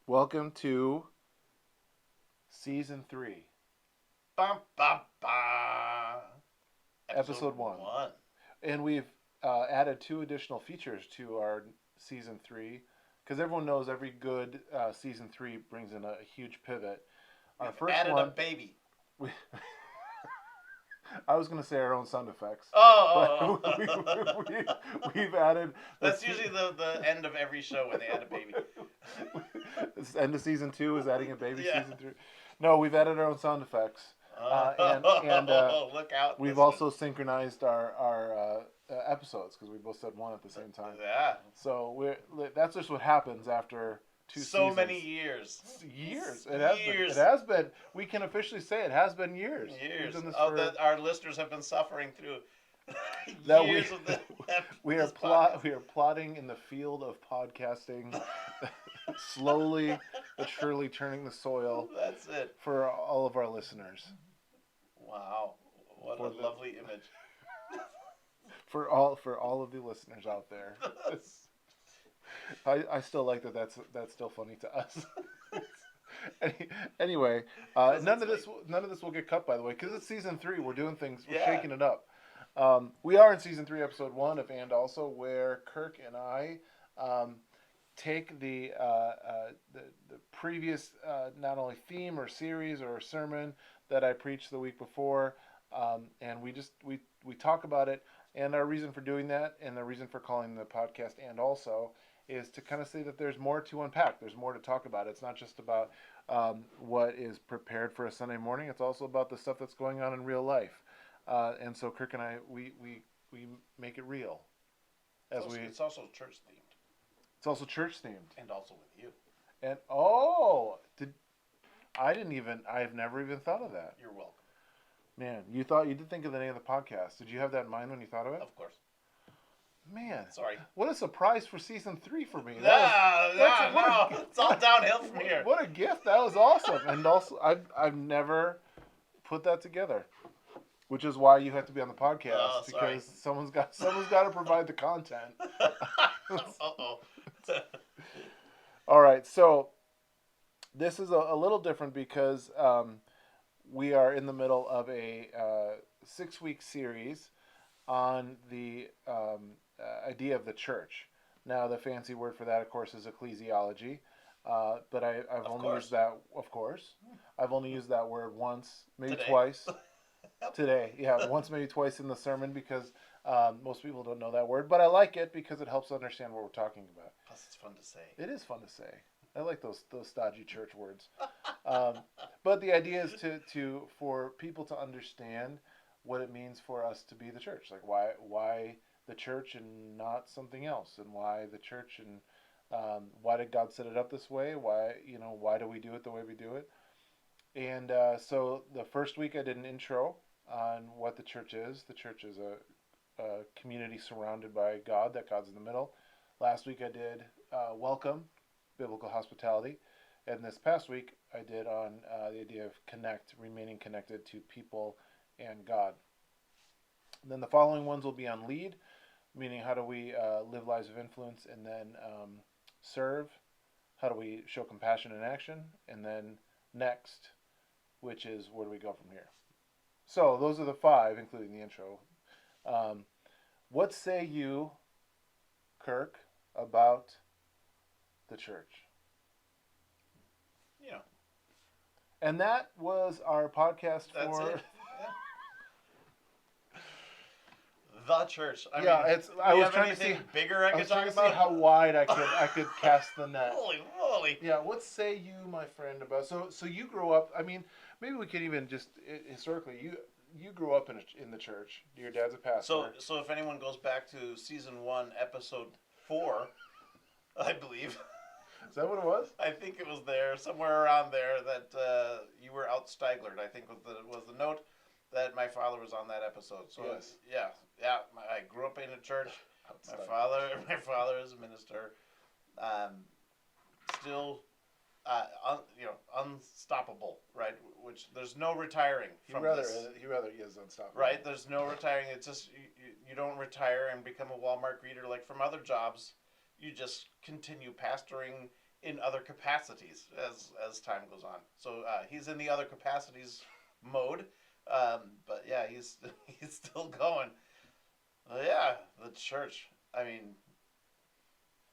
Welcome to season 3, Bum, bum, bum. Episode episode 1. 1. And we've added 2 additional features to our season 3 because everyone knows every good season 3 brings in a huge pivot. Our We've first added a one, baby. we, I was going to say our own sound effects, but Oh, oh, oh. we've added. That's usually the end of every show when they add a baby. This end of season 2 is adding a baby Yeah. season 3. No, we've added our own sound effects. And Look out. we've listeners. also synchronized our episodes because we both said one at the same time. Yeah. So that's just what happens after 2 So seasons. many years. Years. It has been. Years. It has been. We can officially say it has been years. Years. We've done this Oh, for, that our listeners have been suffering through That years of the, we this are plotting in the field of podcasting, slowly but surely turning the soil That's it. for all of our listeners. Wow. What For a the- lovely image. For all of the listeners out there. I still like that's still funny to us. Anyway, 'Cause none it's of this will get cut, by the way, because it's season 3. We're doing things. We're Yeah. shaking it up. We are in season 3, episode 1 of And Also, where Kirk and I take the previous not only theme or series or sermon that I preached the week before, and we talk about it. And our reason for doing that, and the reason for calling the podcast And Also, is to kind of say that there's more to unpack. There's more to talk about. It's not just about what is prepared for a Sunday morning. It's also about the stuff that's going on in real life. And so Kirk and I, we make it real. It's also church themed. It's also church themed. And also with you. And I've never even thought of that. You're welcome. Man, you did think of the name of the podcast. Did you have that in mind when you thought of it? Of course. Man, Sorry. what a surprise for season 3 for me. It's all downhill from here. What a gift! That was awesome. And also, I've never put that together, which is why you have to be on the podcast Oh, sorry. because someone's got to provide the content. Uh-oh. All right, so this is a little different because we are in the middle of a 6-week series on the idea of the church. Now, the fancy word for that, of course, is ecclesiology. But I've only used that, of course. I've only used that word once, maybe Today. twice. Today, yeah, once, maybe twice in the sermon because most people don't know that word. But I like it because it helps understand what we're talking about. Plus, it's fun to say. It is fun to say. I like those stodgy church words. But the idea is for people to understand what it means for us to be the church. Like why the church and not something else, and why the church and why did God set it up this way? Why do we do it the way we do it? And so the first week I did an intro on what the church is. The church is a community surrounded by God. That God's in the middle. Last week I did welcome, biblical hospitality. And this past week, I did on the idea of remaining connected to people and God. And then the following ones will be on lead, meaning how do we live lives of influence, and then serve, how do we show compassion in action, and then next, which is where do we go from here. So those are the 5, including the intro. What say you, Kirk, about the church? Yeah. And that was our podcast That's for. it. The church. I was trying to see see bigger I I could was talk trying to about. see how wide I could cast the net. Holy moly. Yeah, what say you, my friend, about so you grew up? I mean, maybe we could even just historically you grew up in the church. Your dad's a pastor. So if anyone goes back to season 1, episode 4, I believe. Is that what it was? I think it was there, somewhere around there, that you were out Steiglered, I think was the note that my father was on that episode. So Yes. I grew up in a church. My father is a minister. Still, unstoppable, right? Which there's no retiring from this. He rather is unstoppable. Right? There's no retiring. It's just you don't retire and become a Walmart greeter like from other jobs. You just continue pastoring in other capacities as time goes on. So he's in the other capacities mode, but yeah, he's he's still going. Yeah, the church. I mean,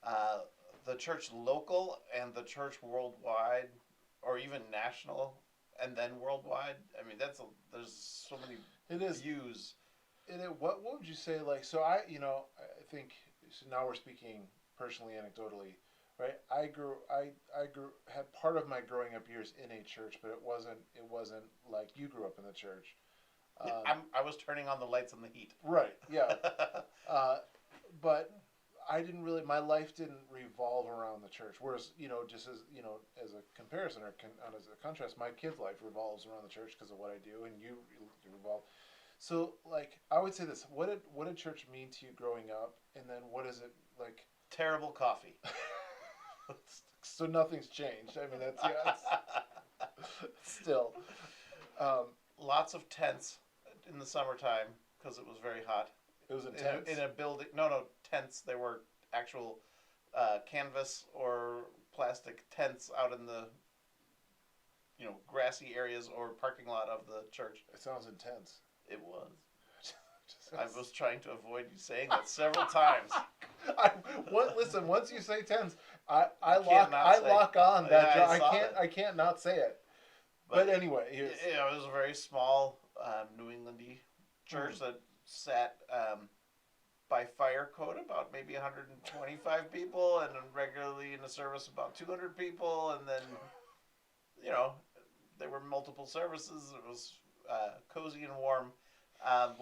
uh, the church local and the church worldwide, or even national, and then worldwide. I mean, there's so many It is. views. What would you say? Like, so I think so now we're speaking personally, anecdotally, right? I had part of my growing up years in a church, but it wasn't like you grew up in the church. I was turning on the lights and the heat. Right. Yeah. Uh, but I didn't really. My life didn't revolve around the church. Whereas, just as a comparison as a contrast, my kid's life revolves around the church because of what I do, and you revolve. So, like, I would say this: what did church mean to you growing up, and then what is it like? Terrible coffee. So nothing's changed. I mean, that's yeah. Still, um, Lots of tents in the summertime because it was very hot. it was intense. In a building. No, tents. They were actual canvas or plastic tents out in the grassy areas or parking lot of the church. It sounds intense. It was. I was trying to avoid you saying that several times. Listen, once you say tens, I lock on that. Yeah, I can't not say it. But anyway, it was a very small New Englandy church that sat by fire code about maybe 125 people, and regularly in the service about 200 people, and then there were multiple services. It was cozy and warm, and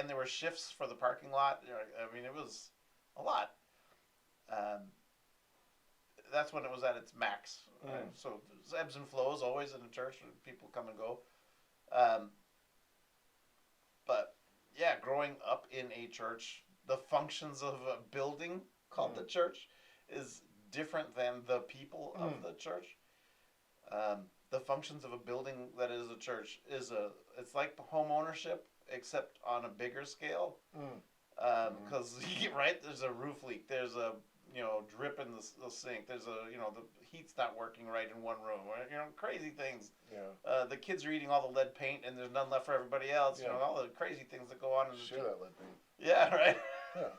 there were shifts for the parking lot. I mean, it was a lot. That's when it was at its max. So there's ebbs and flows always in a church. People come and go. But yeah, growing up in a church, the functions of a building called the church is different than the people of the church. The functions of a building that is a church it's like home ownership, except on a bigger scale. Because right, there's a roof leak. There's a drip in the sink. There's the heat's not working right in one room. Crazy things. Yeah. The kids are eating all the lead paint, and there's none left for everybody else. Yeah. All the crazy things that go on in the Share that lead paint. Yeah, right. Yeah.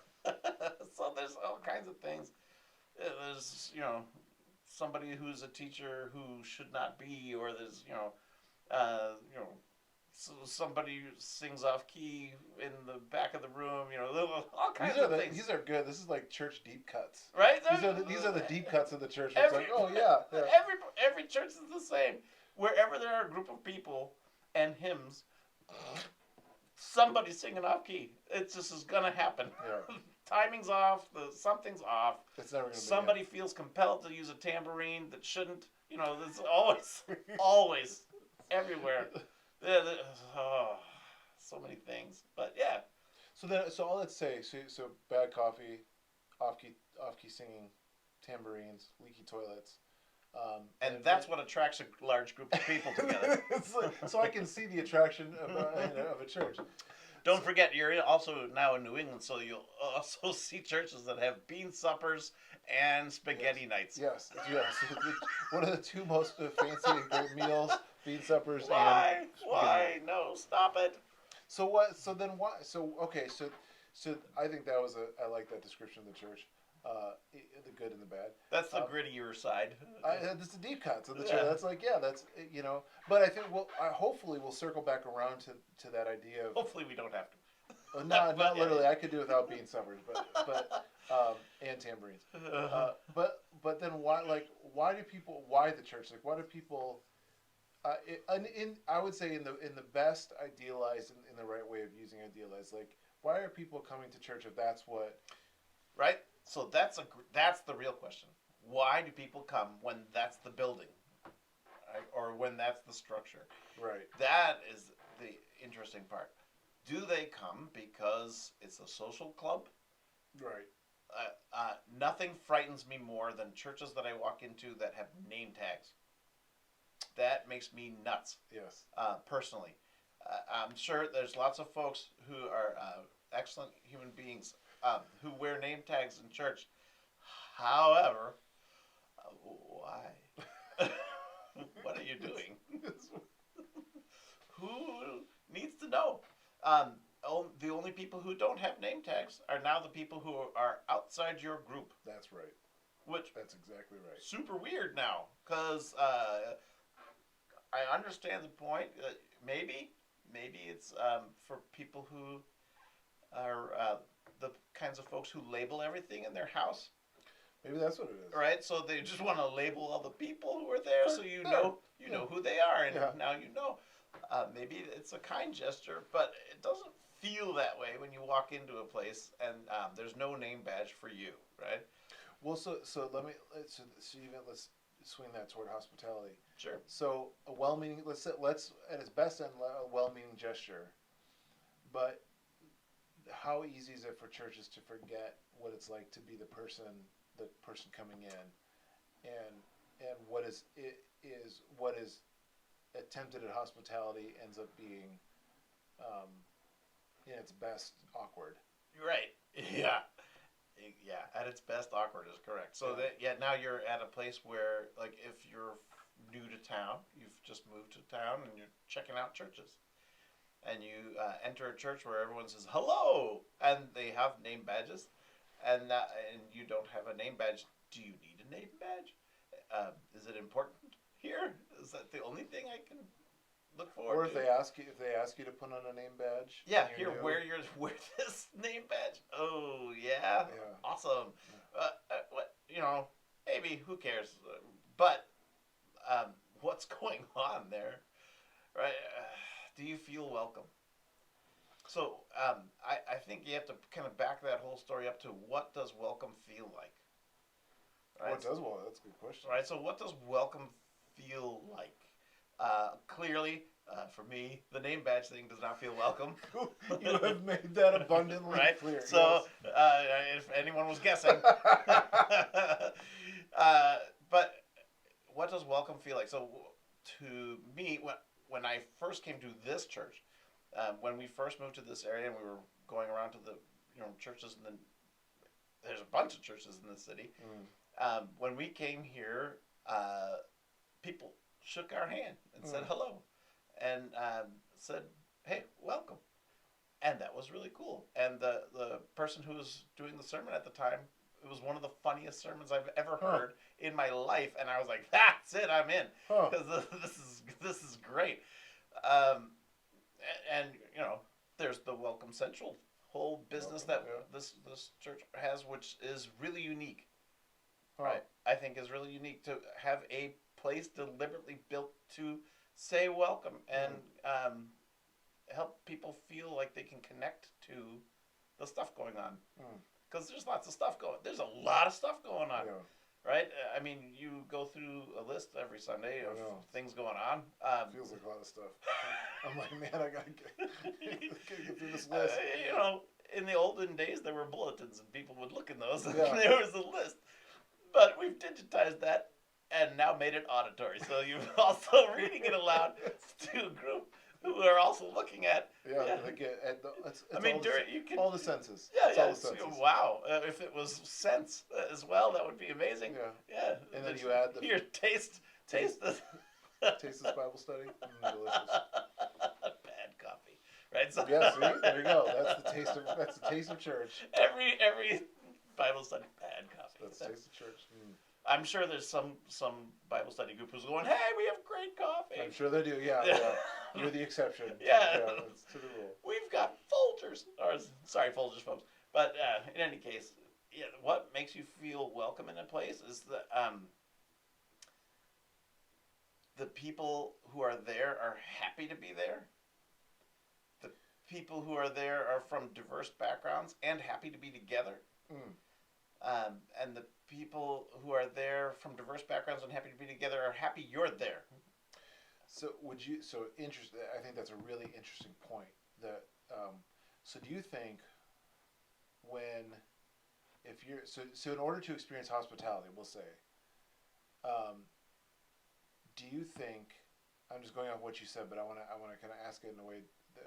So there's all kinds of things. There's somebody who's a teacher who should not be, or there's so somebody sings off key in the back of the room. All kinds of things. These are good. This is like church deep cuts. Right? These are the deep cuts of the church. Every, It's like, oh yeah. Every church is the same. Wherever there are a group of people and hymns, somebody's singing off key. It just is gonna happen. Yeah. Timing's off. Something's off. It's never gonna Somebody feels compelled to use a tambourine that shouldn't. There's always, everywhere. So many things. But yeah. So all let's say so bad coffee, off key singing, tambourines, leaky toilets. And that's what attracts a large group of people together. So I can see the attraction of a church. Don't forget, you're also now in New England, so you'll also see churches that have bean suppers and spaghetti nights. Yes. One of the two most fancy and great meals, bean suppers. Why? No, stop it. So what? So then why? So okay. So I think I like that description of the church. The good and the bad. That's the grittier side. That's the deep cuts of the church. That's that's But I think hopefully we'll circle back around to that idea of. Hopefully we don't have to. Not literally. I could do without bean suppers, but and tambourines. But then why the church? Like why do people? I would say in the best idealized in the right way of using idealized, like why are people coming to church if that's what? Right. So that's the real question. Why do people come when that's the building, right? Or when that's the structure? Right. That is the interesting part. Do they come because it's a social club? Right. Nothing frightens me more than churches that I walk into that have name tags. That makes me nuts. Yes. Personally, I'm sure there's lots of folks who are excellent human beings who wear name tags in church. However, why? What are you doing? Who needs to know? The only people who don't have name tags are now the people who are outside your group, That's right. which That's exactly right. super weird now. Because I understand the point. Maybe it's for people who are the kinds of folks who label everything in their house, Maybe that's what it is. right? So they just want to label all the people who are there, so you Sure. know who they are, and Yeah. now you know. Maybe it's a kind gesture, but it doesn't feel that way when you walk into a place and there's no name badge for you, right? Well, so let's swing that toward hospitality. Sure. So a well-meaning, let's at its best end a well-meaning gesture, but how easy is it for churches to forget what it's like to be the person coming in, and what is attempted at hospitality ends up being, um, in its best, awkward. You're right. Yeah. Yeah, at its best, awkward is correct. So now you're at a place where, like, if you're new to town, you've just moved to town, and you're checking out churches, and you enter a church where everyone says hello, and they have name badges, and you don't have a name badge. Do you need a name badge? Is it important here? Is that the only thing I can look forward Or to? if they ask you to put on a name badge. Yeah, and here, you're new, wear this name badge. Oh, yeah, Yeah. awesome. What maybe who cares? But what's going on there, right? Do you feel welcome? So I think you have to kind of back that whole story up to what does welcome feel like, right? What does well? That's a good question. Right. So what does welcome feel like? Clearly, for me, the name badge thing does not feel welcome. You have made that abundantly right? clear. So, if anyone was guessing, but what does welcome feel like? So, to me, when I first came to this church, when we first moved to this area, and we were going around to the churches, and then there's a bunch of churches in the city. When we came here, people shook our hand and said hello, and said, "Hey, welcome," and that was really cool. And the person who was doing the sermon at the time, it was one of the funniest sermons I've ever heard in my life, and I was like, "That's it, I'm in," because this is great. And there's the Welcome Central whole business that this church has, which is really unique. Right, I think is really unique to have a place deliberately built to say welcome and help people feel like they can connect to the stuff going on. Because there's lots of stuff going. There's a lot of stuff going on, right? I mean, you go through a list every Sunday of things going on. Feels like a lot of stuff. I'm like, man, I gotta get through this list. In the olden days, there were bulletins, and people would look in those, and there was a list. But we've digitized that and now made it auditory. So you're also reading it aloud to a group who are also looking at. All the senses. Yeah, all the senses. Wow. If it was sense as well, that would be amazing. Yeah. And then you add the here, taste this. Taste this Bible study. Delicious. Bad coffee, right? So, yeah. See, there you go. That's the taste of church. Every Bible study, bad coffee. That's the taste of church. I'm sure there's some Bible study group who's going, "Hey, we have great coffee." I'm sure they do. Yeah. You're the exception. Yeah. It's to the rule. We've got Folgers, sorry, Folgers, folks. But in any case, what makes you feel welcome in a place is the people who are there are happy to be there. The people who are there are from diverse backgrounds and happy to be together. And the people who are there from diverse backgrounds and happy to be together are happy you're there. So interesting. I think that's a really interesting point. So do you think in order to experience hospitality, we'll say, do you think, I'm just going off what you said, but I want to kind of ask it in a way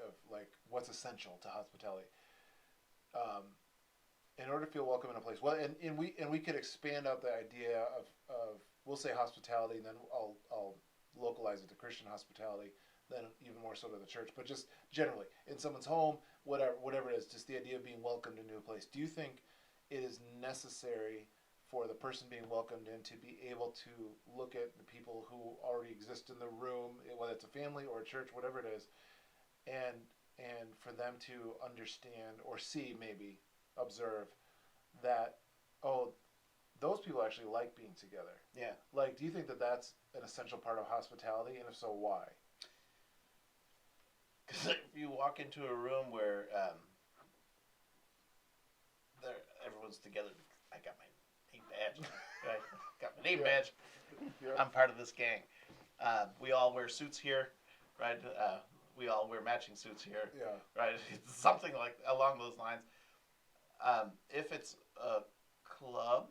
of like what's essential to hospitality. in order to feel welcome in a place, well, and we could expand out the idea of we'll say hospitality, and then I'll localize it to Christian hospitality, then even more so to the church, but just generally in someone's home, whatever it is, just the idea of being welcomed into a place. Do you think it is necessary for the person being welcomed in to be able to look at the people who already exist in the room, whether it's a family or a church, whatever it is, and for them to understand or see, maybe observe that, oh, those people actually like being together. Yeah. Like, do you think that that's an essential part of hospitality, and if so, why? Because if you walk into a room where everyone's together, I got my name badge, right? Got my name badge. Yeah. I'm part of this gang. We all wear suits here, right? We all wear matching suits here, Yeah. right? It's something like along those lines. If it's a club,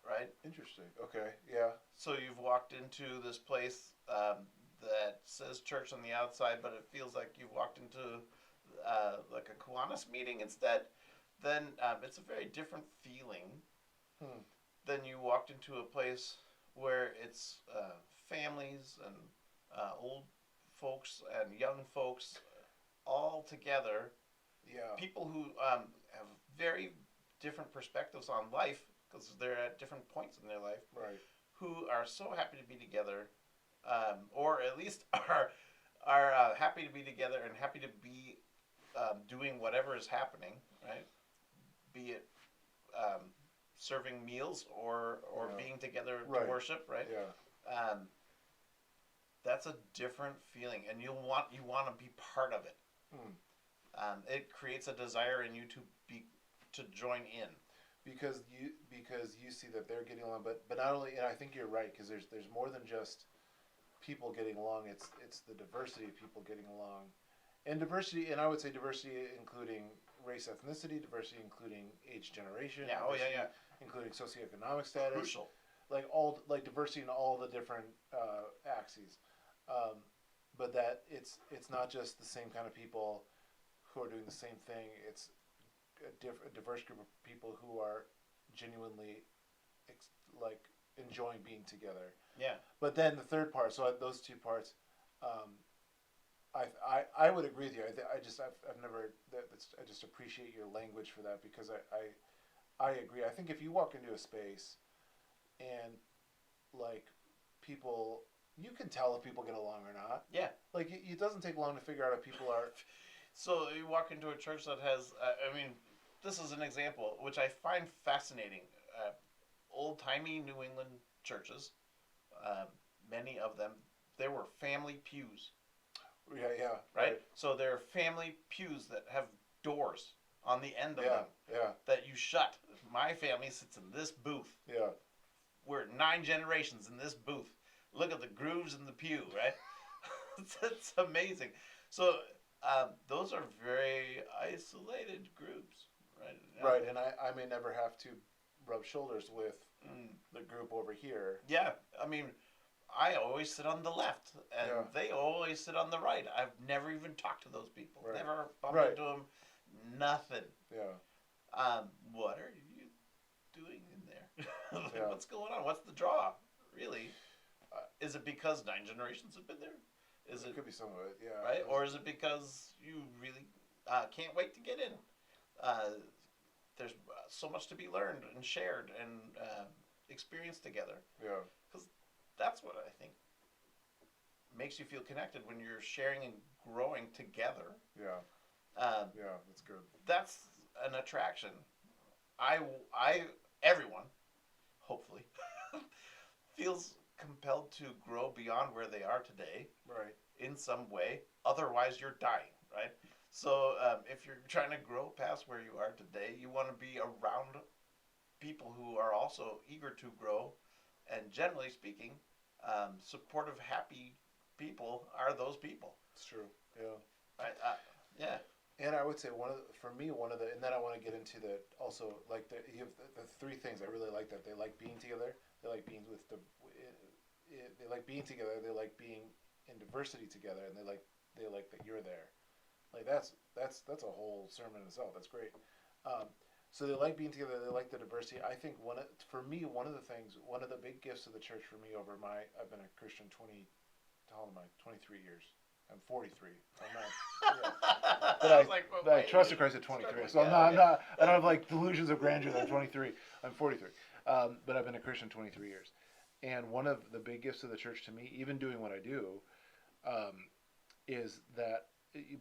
right? Interesting. Okay. Yeah. So you've walked into this place that says church on the outside, but it feels like you've walked into like a Kiwanis meeting instead. Then it's a very different feeling than you walked into a place where it's families and old folks and young folks all together. Yeah. People who have very different perspectives on life because they're at different points in their life. Right. Who are so happy to be together, or at least are happy to be together and happy to be doing whatever is happening, right? Be it serving meals or Yeah. being together Right. to worship, right? Yeah. That's a different feeling, and you want to be part of it. It creates a desire in you to join in. Because you see that they're getting along, but not only, and I think you're right, because there's more than just people getting along. It's the diversity of people getting along, and diversity, and I would say diversity including race, ethnicity, diversity including age, generation, Yeah. Oh yeah. including socioeconomic status, Crucial. like diversity in all the different axes, but that it's not just the same kind of people who are doing the same thing. It's a diverse group of people who are genuinely like enjoying being together. Yeah. But then the third part, so those two parts, I would agree with you. I've never I just appreciate your language for that, because I agree. I think if you walk into a space and like people, you can tell if people get along or not. Yeah. Like it doesn't take long to figure out if people are. So you walk into a church that has, I mean, this is an example which I find fascinating. Old-timey New England churches, many of them, there were family pews. Yeah. Right? So there are family pews that have doors on the end of them. Yeah. That you shut. My family sits in this booth. Yeah. We're 9 generations in this booth. Look at the grooves in the pew, right? It's amazing. So those are very isolated groups, right? Right, and I may never have to rub shoulders with the group over here. Yeah, I mean, I always sit on the left, and they always sit on the right. I've never even talked to those people. Right. Never bumped into them. Nothing. Yeah. What are you doing in there? Yeah. What's going on? What's the draw? Really? Is it because 9 generations have been there? It could be some of it, yeah. Right? Or is it because you really can't wait to get in? There's so much to be learned and shared and experienced together. Yeah. Because that's what I think makes you feel connected when you're sharing and growing together. Yeah. Yeah, that's good. That's an attraction. Everyone, hopefully, feels compelled to grow beyond where they are today. Right. In some way. Otherwise, you're dying, right? So if you're trying to grow past where you are today, you want to be around people who are also eager to grow. And generally speaking, supportive, happy people are those people. It's true. Yeah. Right? Yeah. And I would say one of the, and then I want to get into the also like you have the 3 things I really like, that they like being together, they like being they like being together, they like being in diversity together, and they like that you're there. Like that's a whole sermon in itself. That's great. So they like being together. They like the diversity. I think for me, one of the things, one of the big gifts of the church for me over I've been a Christian 20, how old am I? 23 years. I'm 43. I'm not. Yeah. But I was like, well, but I wait, trusted Christ at 23. So I'm not. I don't have like delusions of grandeur. That I'm 23. I'm 43. But I've been a Christian 23 years. And one of the big gifts of the church to me, even doing what I do, um, is that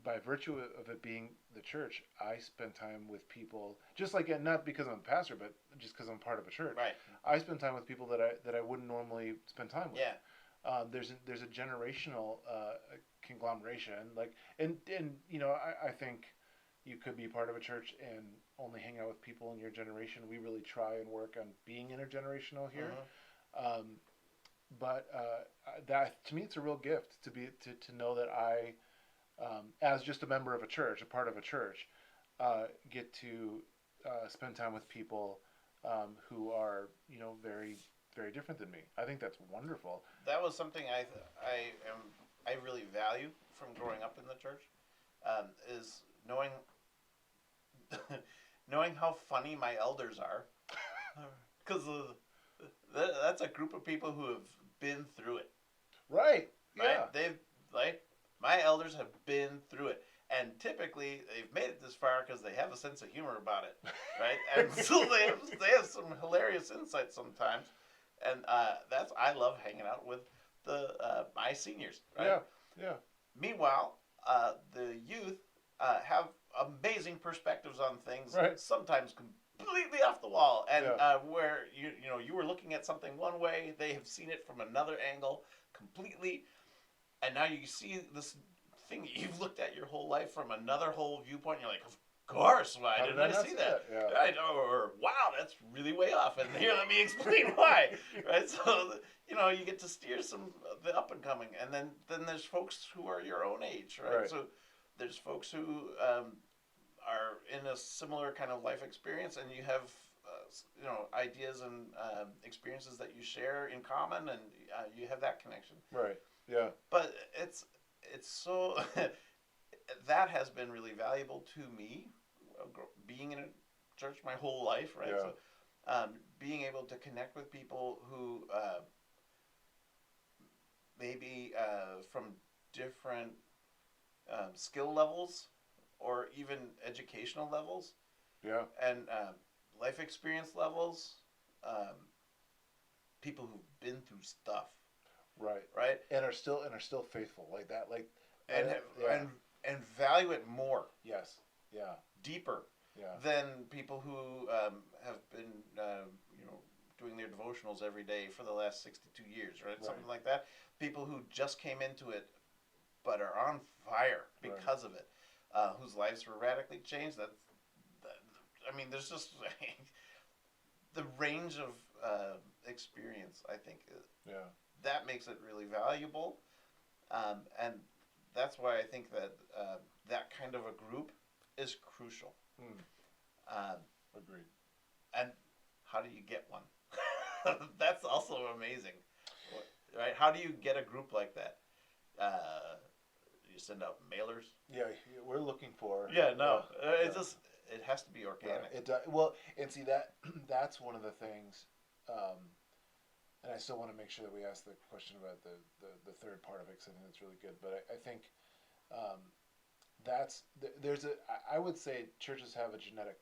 by virtue of it being the church, I spend time with people, just like, and not because I'm a pastor, but just because I'm part of a church. Right. I spend time with people that I wouldn't normally spend time with. Yeah. There's a generational conglomeration, like, and I think you could be part of a church and only hang out with people in your generation. We really try and work on being intergenerational here. Um, but that, to me, it's a real gift to know that I, as just a member of a church, a part of a church, get to spend time with people who are very very different than me. I think that's wonderful. That was something I really value from growing up in the church, is knowing knowing how funny my elders are, because that's a group of people who have been through it. Right. Right? Yeah. They've like my elders have been through it, and typically they've made it this far because they have a sense of humor about it, right? And so they have some hilarious insights sometimes, and that's I love hanging out with the my seniors, right? Yeah. Yeah. Meanwhile, the youth have amazing perspectives on things, Right. sometimes completely off the wall, and Yeah. where you were looking at something one way, they have seen it from another angle completely, and now you see this thing that you've looked at your whole life from another whole viewpoint. And you're like, of course, why How didn't I not see that? Yeah. Right? Or wow, that's really way off. And here, let me explain why. Right? So you get to steer some of the up and coming, and then there's folks who are your own age, right? Right. So there's folks who are in a similar kind of life experience, and you have ideas and experiences that you share in common, and you have that connection. Right. Yeah. But it's so that has been really valuable to me, being in a church my whole life, right? Yeah. So being able to connect with people who maybe from different skill levels or even educational levels, Yeah. and life experience levels, people who've been through stuff, Right. right? And are still faithful like that. Like. And Yeah. and value it more, Yes. Yeah. deeper, Yeah. than people who have been doing their devotionals every day for the last 62 years, right? Something like that. People who just came into it but are on fire because of it, whose lives were radically changed. I mean, there's just the range of experience, I think, Yeah. that makes it really valuable, and that's why I think that that kind of a group is crucial. Agreed. And how do you get one? That's also amazing, right? How do you get a group like that? You send out mailers? Yeah, we're looking for. Yeah, no, Yeah. it has to be organic. Right. It does. Well, and see that's one of the things, and I still want to make sure that we ask the question about the third part of it, because I think that's really good. But I think there's I would say churches have a genetic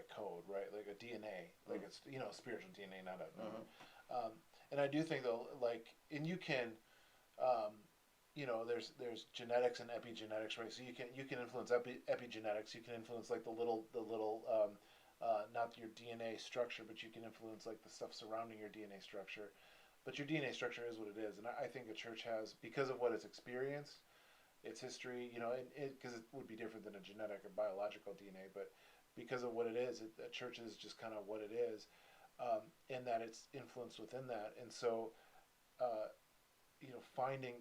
code, right? Like a DNA, like it's spiritual DNA, not a. And I do think though, like, and you can, there's genetics and epigenetics, right? So you can influence epigenetics. You can influence like the little not your DNA structure, but you can influence like the stuff surrounding your DNA structure. But your DNA structure is what it is, and I think a church has, because of what it's experienced, its history, because it would be different than a genetic or biological DNA, but because of what it is, a church is just kind of what it is, and that it's influenced within that, and so. Finding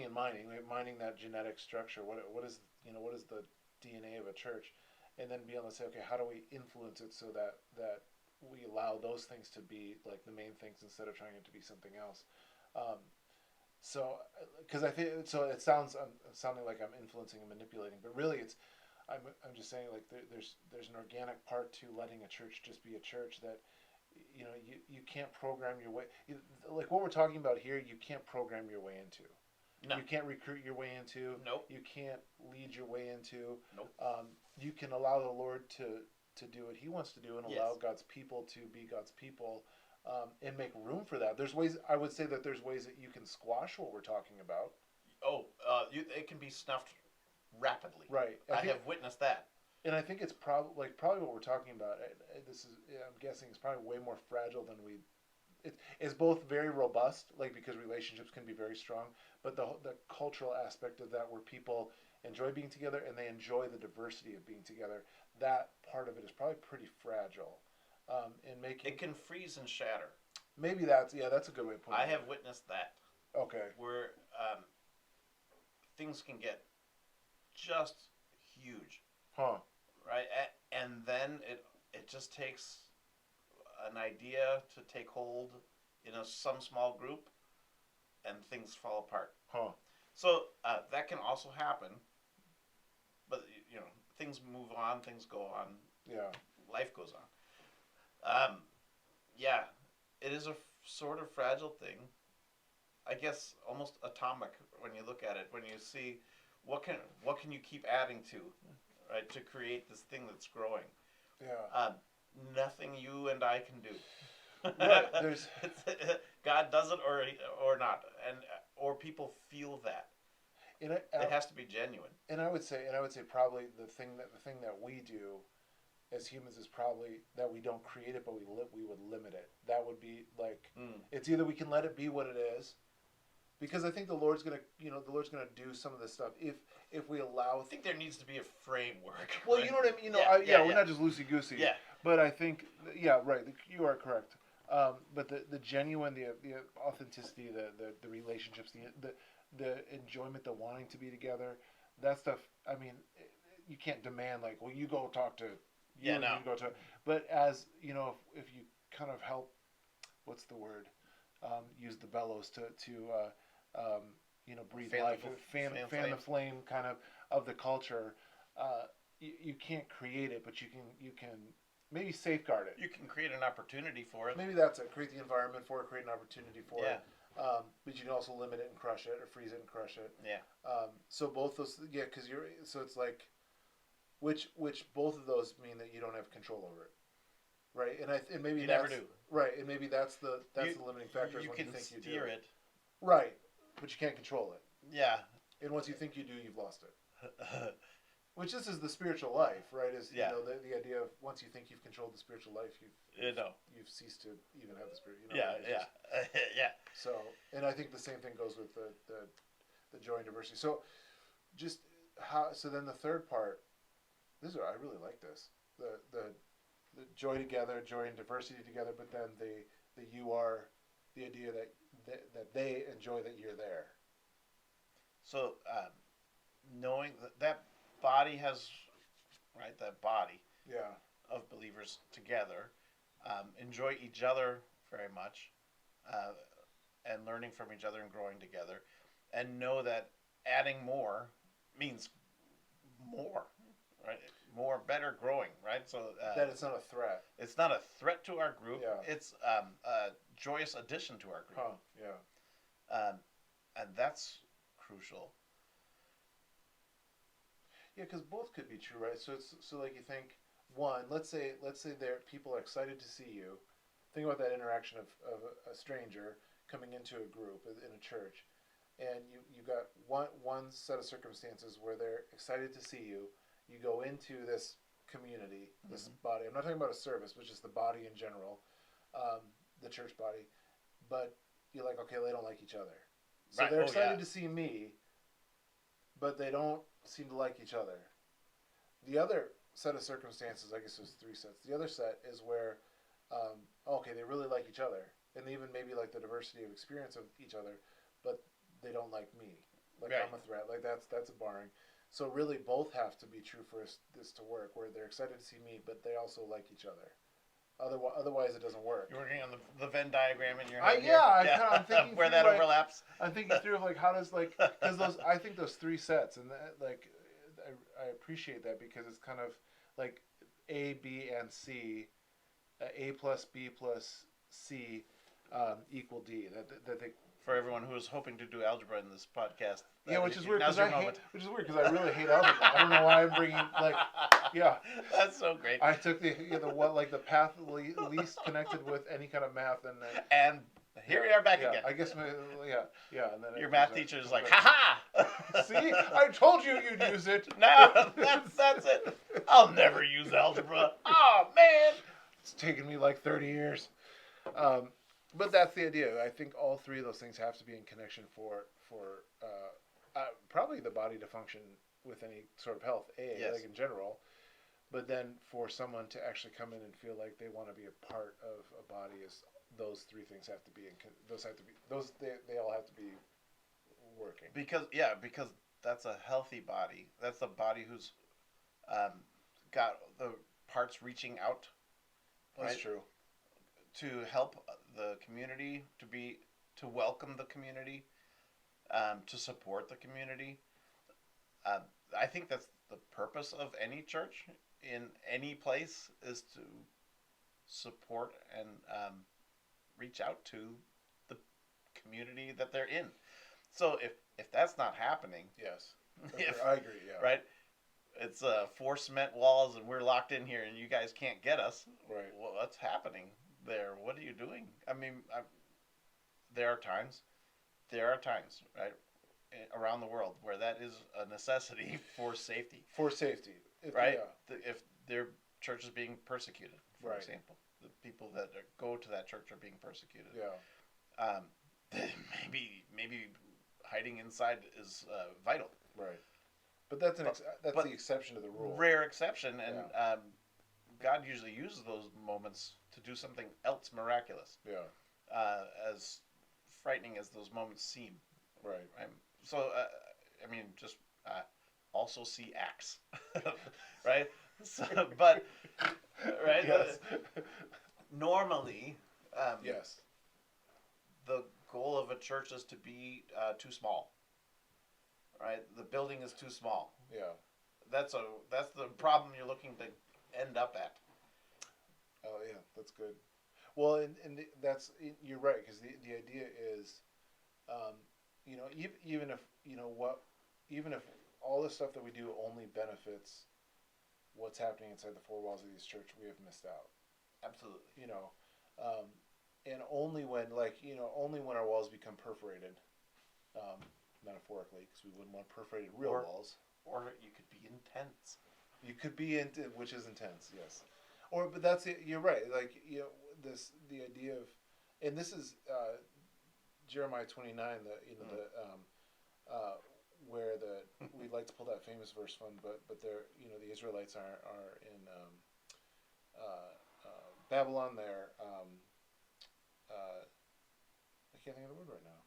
and mining that genetic structure. What is the DNA of a church, and then be able to say, okay, how do we influence it so that we allow those things to be like the main things instead of trying it to be something else. So, because I think so, it sounds I'm sounding like I'm influencing and manipulating, but really, I'm just saying like there's an organic part to letting a church just be a church that you can't program your way, like what we're talking about here, you can't program your way into. No. You can't recruit your way into. Nope. You can't lead your way into. Nope. You can allow the Lord to do what He wants to do and allow Yes. God's people to be God's people, and make room for that. There's ways. I would say that there's ways that you can squash what we're talking about. Oh, it can be snuffed rapidly. Right. I have witnessed that. And I think it's probably what we're talking about. This is, I'm guessing, it's probably way more fragile than we. It's both very robust, like because relationships can be very strong, but the cultural aspect of that, where people enjoy being together and they enjoy the diversity of being together, that part of it is probably pretty fragile. In making It can freeze and shatter. maybe that's a good way of putting it. I have witnessed that. Okay. Where things can get just huge, Huh. right? And then it just takes an idea to take hold in some small group, and things fall apart. Huh. So that can also happen, but things move on, things go on, Yeah. life goes on. Yeah, it is a sort of fragile thing. I guess almost atomic when you look at it. When you see what can you keep adding to, right, to create this thing that's growing. Yeah. Nothing you and I can do. Right, there's God does it or not, and or people feel that. and It has to be genuine. And I would say probably the thing that we do as humans is probably that we don't create it, but we would limit it. That would be like it's either we can let it be what it is, because I think the Lord's gonna do some of this stuff if we allow. I think there needs to be a framework. Well, right? you know what I mean. We're not just loosey goosey. Yeah. But I think right. You are correct. But the genuine, the authenticity, the relationships, the enjoyment, the wanting to be together, that stuff. I mean, you can't demand like, well, you go talk to. You go to. But as if you kind of help, what's the word? Use the bellows to breathe Fan life, the fan the flame kind of the culture. You can't create it, but you can maybe safeguard it. You can create an opportunity for it. Maybe that's it. Create the environment for it, create an opportunity for Yeah. it. But you can also limit it and crush it, or freeze it and crush it. Yeah. So both those, because so it's like, which both of those mean that you don't have control over it, right? And maybe You that's, never do. right, and maybe that's the limiting factor. Is You when can you think you steer do it. right, but you can't control it. Yeah. And once you think you do, you've lost it. Which this is the spiritual life, right? Is Yeah. The idea of once you think you've controlled the spiritual life, you've ceased to even have the spirit. Yeah. Yeah. So, and I think the same thing goes with the joy and diversity. So, just how? So then the third part. I really like this. The joy together, joy and diversity together. But then the idea that they enjoy that you're there. So knowing that body has, right, that body Yeah. of believers together, enjoy each other very much, and learning from each other and growing together, and know that adding more means more, right? More, better growing, right? So That it's not a threat. it's not a threat to our group. Yeah. It's a joyous addition to our group. Huh. Yeah. And that's crucial. Yeah, because both could be true, right? So like you think one. Let's say people are excited to see you. Think about that interaction of a stranger coming into a group in a church, and you got one set of circumstances where they're excited to see you. You go into this community, this body. I'm not talking about a service, but just the body in general, the church body. But you're like, okay, they don't like each other, so Right. they're Oh, excited yeah. to see me, but they don't seem to like each other. The other set of circumstances, I guess there's three sets. The other set is where, okay, they really like each other, and they even maybe like the diversity of experience of each other, but they don't like me. Like Right. I'm a threat. Like that's a barring. So really, both have to be true for this to work. Where they're excited to see me, but they also like each other. Otherwise, it doesn't work. You're working on the Venn diagram in your head. Here. I'm thinking where through, that like, overlaps. I'm thinking through of like how does because I think those three sets and that, like I appreciate that because it's kind of like A, B, and C, A plus B plus C equal D. That they For everyone who is hoping to do algebra in this podcast, yeah, which is weird now's because your I hate, moment. which is weird because I really hate algebra. I don't know why I'm bringing like yeah. That's so great. I took the what like the path least connected with any kind of math, and then And here we are back yeah, again. I guess yeah, and then Your it math comes teacher is comes like, back. ha ha! See, I told you you'd use it. No, that's it. I'll never use algebra. Oh man! It's taken me like 30 years. But that's the idea. I think all three of those things have to be in connection for probably the body to function with any sort of health. Yes. Like in general, but then for someone to actually come in and feel like they want to be a part of a body is those three things have to be they all have to be working. Because that's a healthy body. That's a body who's got the parts reaching out. That's Right? true. To help the community, to welcome the community, to support the community. I think that's the purpose of any church in any place is to support and reach out to the community that they're in. So if that's not happening, Yes. if, I agree. Yeah. right, it's four cement walls and we're locked in here and you guys can't get us. Right. Well, what's happening there? What are you doing? I mean, there are times, right, around the world where that is a necessity for safety. For safety. Right? Yeah. If their church is being persecuted, for Right. example, the people that go to that church are being persecuted. Yeah. Maybe hiding inside is vital. Right. But that's But the exception to the rule. Rare exception, and God usually uses those moments to do something else miraculous. Yeah. As frightening as those moments seem. Right. So, I mean, just also see Acts, right? So, but right. Yes. Normally, Yes. the goal of a church is to be too small. Right, the building is too small. Yeah. That's the problem you're looking to end up at. Oh yeah, that's good. Well, and that's you're right because the idea is, even if even if all the stuff that we do only benefits what's happening inside the four walls of this church, we have missed out. Absolutely. And only when our walls become perforated, metaphorically, because we wouldn't want perforated real walls. Or you could be intense. You could be which is intense, yes. But that's it. You're right. Like the idea of, and this is Jeremiah 29. Where we like to pull that famous verse from, but they're the Israelites are in Babylon. They're I can't think of the word right now.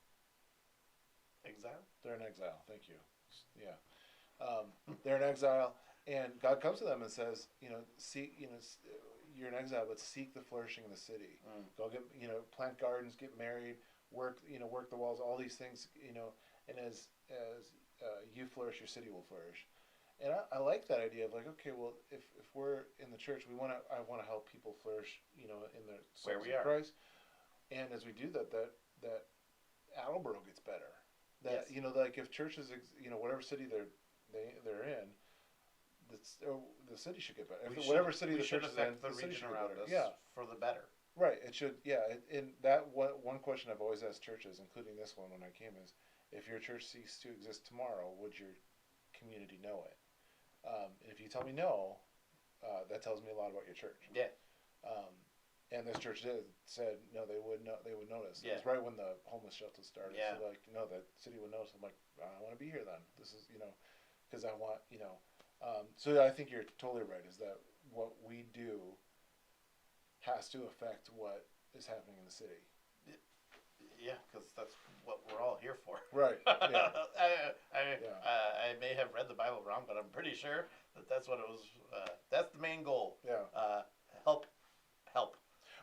Exile. They're in exile. Thank you. Yeah. They're in exile, and God comes to them and says, you're in exile, but seek the flourishing of the city. Go get, plant gardens, get married, work the walls, all these things, and as you flourish, your city will flourish. And I like that idea of like, okay, well, if we're in the church, I want to help people flourish, in their Where we in are. Christ. And as we do that Attleboro gets better. That Yes. Like if churches, whatever city they're in, the city should get better. Whatever city the church is in, the city region should get around better. us Yeah, for the better. right. It should. Yeah, and that one question I've always asked churches, including this one when I came, is if your church ceased to exist tomorrow, would your community know it? And if you tell me no, that tells me a lot about your church. Yeah. And this church said no, they would notice. Yeah. It was right when the homeless shelter started. Yeah. So the city would notice. I'm like, I want to be here then. This is because I want So I think you're totally right. Is that what we do has to affect what is happening in the city. Yeah, because that's what we're all here for. Right. Yeah. I may have read the Bible wrong, but I'm pretty sure that's what it was. That's the main goal. Yeah. Help.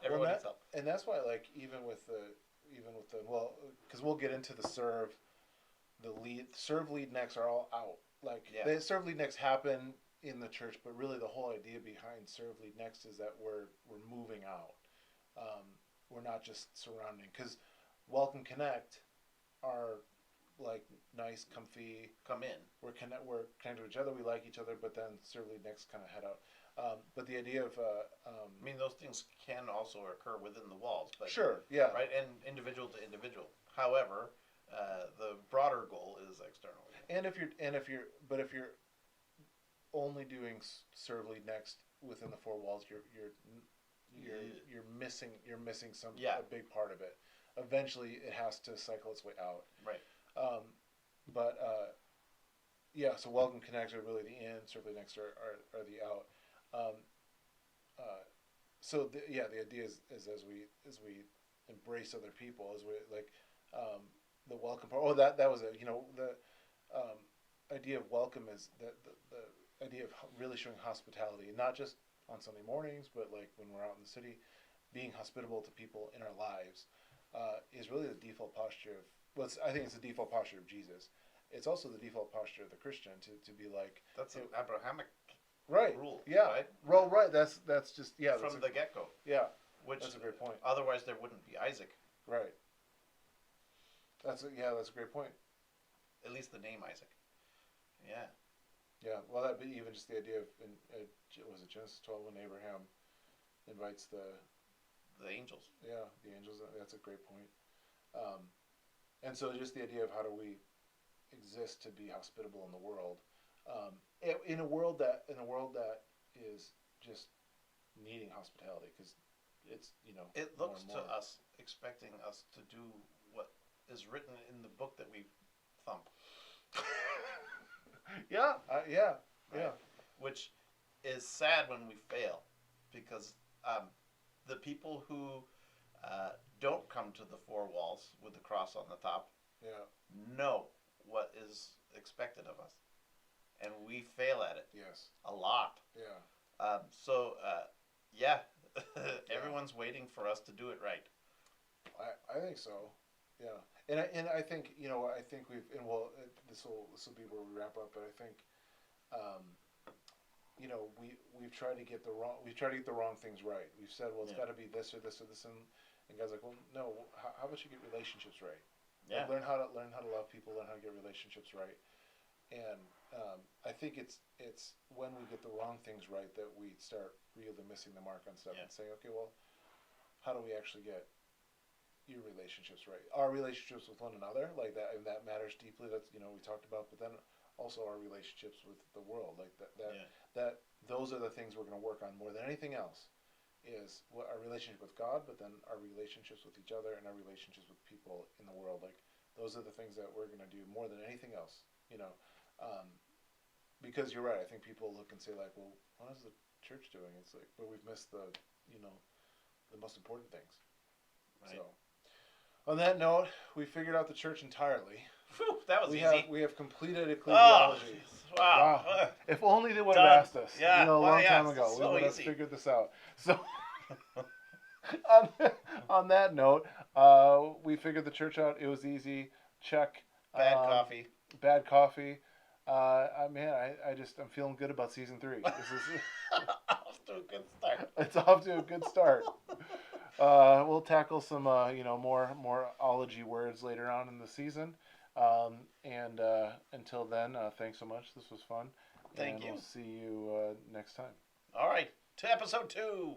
Everyone needs help. And that's why, like, even with the because we'll get into the serve, lead, next are all out. like Yeah. the Serve Lead Next happen in the church, but really the whole idea behind Serve Lead Next is that we're moving out. We're not just surrounding, because Welcome Connect are like nice, comfy. Come in. We're connected to each other. We like each other, but then Serve Lead Next kind of head out. But the idea of I mean, those things can also occur within the walls, but sure, yeah, right, and individual to individual. However, the broader goal is external. and if you're only doing Serve Lead Next within the four walls, you're missing some Yeah. a big part of it. Eventually, it has to cycle its way out. Right. But yeah, so Welcome Connect are really the in, Serve Lead Next are the out. So the idea is as we embrace other people, as we like the welcome part. Oh, that was it. The idea of welcome is that the idea of really showing hospitality, not just on Sunday mornings, but like when we're out in the city, being hospitable to people in our lives is really the default posture of. Well, I think it's the default posture of Jesus. It's also the default posture of the Christian to be like. That's an Abrahamic Right. rule. Yeah. Right. Well, right. That's just From the get go. Yeah. Which That's a great point. Otherwise, there wouldn't be Isaac. Right. That's a great point. At least the name Isaac. Yeah. Yeah. Well, that be even just the idea of was it Genesis 12 when Abraham invites the angels. Yeah, the angels. That's a great point. And so just the idea of how do we exist to be hospitable in the world, in a world that is just needing hospitality, because it's It more looks and to more. us expecting us to do what is written in the book that we thump. Yeah, yeah, Right? yeah. Which is sad when we fail, because the people who don't come to the four walls with the cross on the top Yeah. know what is expected of us, and we fail at it Yes. a lot. Yeah. Yeah, everyone's waiting for us to do it right. I think so. Yeah. And I think I think this will be where we wrap up. But I think we've tried to get the wrong things right. We've said, well, it's got to be this or this or this, and guys like, well, no. How about you get relationships right? Yeah. Like, learn how to love people. Learn how to get relationships right. And I think it's when we get the wrong things right that we start really missing the mark on stuff and saying, okay, well, how do we actually get your relationships right? Our relationships with one another, like that, and that matters deeply. That's we talked about, but then also our relationships with the world, like that those are the things we're going to work on more than anything else. Is what our relationship with God, but then our relationships with each other and our relationships with people in the world. Like those are the things that we're going to do more than anything else. Because you're right. I think people look and say like, well, what is the church doing? It's like, but we've missed the most important things. Right. So, on that note, we figured out the church entirely. Whew, that was we easy. have completed Oh, ecclesiology. wow. If only they would Done. have asked us, Yeah, a long time it's ago, so we would have easy. figured this out. So, on that note, we figured the church out. It was easy. Check. Bad coffee. Bad coffee. I'm feeling good about season 3. This is Off to a good start. it's off to a good start. We'll tackle some more ology words later on in the season. And until then, thanks so much. This was fun. Thank you. We'll see you next time. All right, to episode 2.